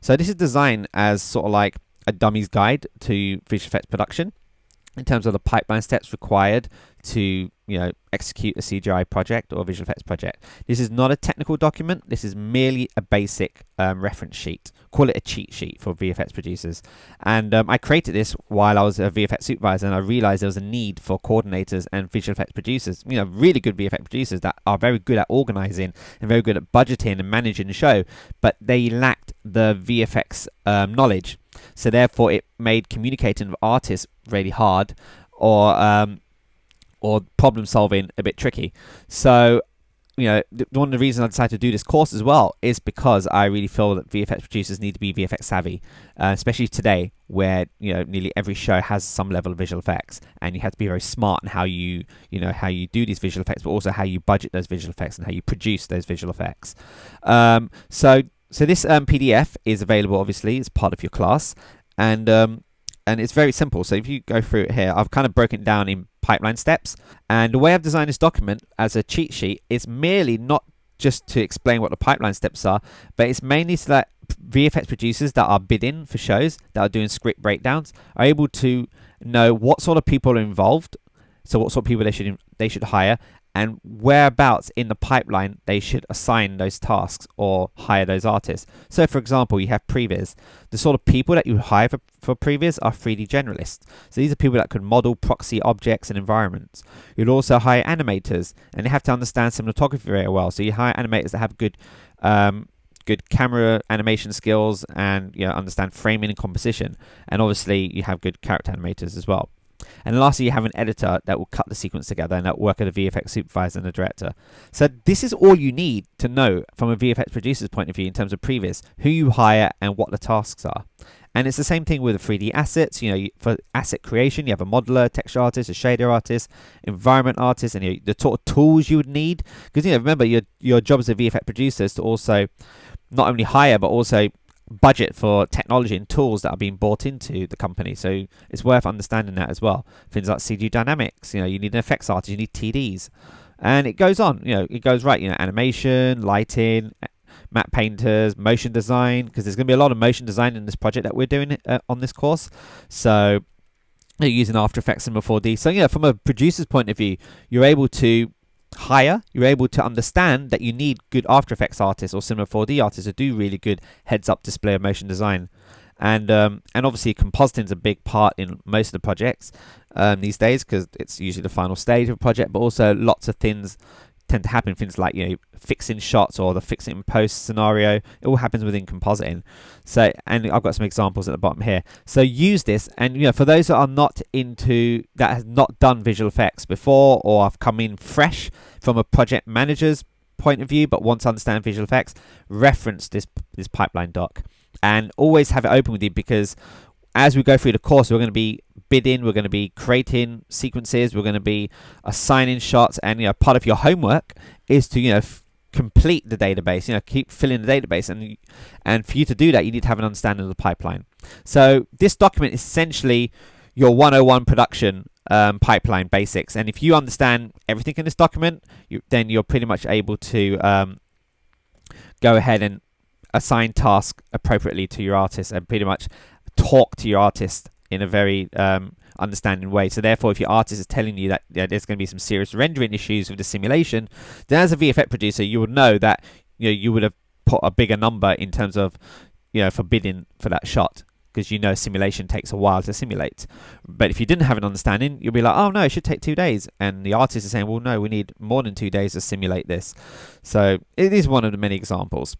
So this is designed as sort of like a dummy's guide to visual effects production in terms of the pipeline steps required to execute a CGI project or a visual effects project. This is not a technical document. This is merely a basic reference sheet. Call it a cheat sheet for VFX producers. And I created this while I was a VFX supervisor, and I realized there was a need for coordinators and visual effects producers, really good VFX producers that are very good at organizing and very good at budgeting and managing the show, but they lacked the VFX knowledge. So therefore it made communicating with artists really hard, or problem solving a bit tricky. So one of the reasons I decided to do this course as well is because I really feel that VFX producers need to be VFX savvy, especially today where nearly every show has some level of visual effects, and you have to be very smart in how you do these visual effects, but also how you budget those visual effects and how you produce those visual effects. So this PDF is available, obviously, as part of your class, and it's very simple. So if you go through it here, I've kind of broken it down in pipeline steps. And the way I've designed this document as a cheat sheet is merely not just to explain what the pipeline steps are, but it's mainly so that VFX producers that are bidding for shows, that are doing script breakdowns, are able to know what sort of people are involved, so what sort of people they should hire, and whereabouts in the pipeline they should assign those tasks or hire those artists. So for example, you have previs. The sort of people that you hire for previs are 3D generalists. So these are people that can model proxy objects and environments. You'd also hire animators, and they have to understand cinematography very well. So you hire animators that have good camera animation skills and understand framing and composition. And obviously you have good character animators as well. And lastly, you have an editor that will cut the sequence together and that will work at a VFX supervisor and a director. So this is all you need to know from a VFX producer's point of view in terms of previs, who you hire and what the tasks are. And it's the same thing with the 3D assets. For asset creation, you have a modeler, texture artist, a shader artist, environment artist, and the sort of tools you would need. Because remember, your job as a VFX producer is to also not only hire but also budget for technology and tools that are being bought into the company. So it's worth understanding that as well. Things like CG dynamics, you need an effects artist, you need TDs, and it goes on. It goes right. Animation, lighting, matte painters, motion design, because there's going to be a lot of motion design in this project that we're doing on this course. So you're using After Effects Cinema 4D. So from a producer's point of view, you're able to you're able to understand that you need good After Effects artists or Cinema 4D artists to do really good heads-up display of motion design. And obviously compositing is a big part in most of the projects these days, because it's usually the final stage of a project, but also lots of things tend to happen, things like fixing shots or the fixing in post scenario. It all happens within compositing. So, and I've got some examples at the bottom here. So use this, and for those that are not that has not done visual effects before, or have come in fresh from a project manager's point of view but want to understand visual effects, reference this pipeline doc and always have it open with you, because as we go through the course, we're going to be bidding, we're going to be creating sequences, we're going to be assigning shots, and part of your homework is to complete the database, keep filling the database, and for you to do that, you need to have an understanding of the pipeline. So this document is essentially your 101 production pipeline basics, and if you understand everything in this document, then you're pretty much able to go ahead and assign tasks appropriately to your artist and pretty much talk to your artist in a very understanding way. So therefore, if your artist is telling you that there's going to be some serious rendering issues with the simulation, then as a VFX producer, you would know that you would have put a bigger number in terms of for bidding for that shot, because simulation takes a while to simulate. But if you didn't have an understanding, you'll be like, oh no, it should take 2 days, and the artist is saying, well no, we need more than 2 days to simulate this. So it is one of the many examples.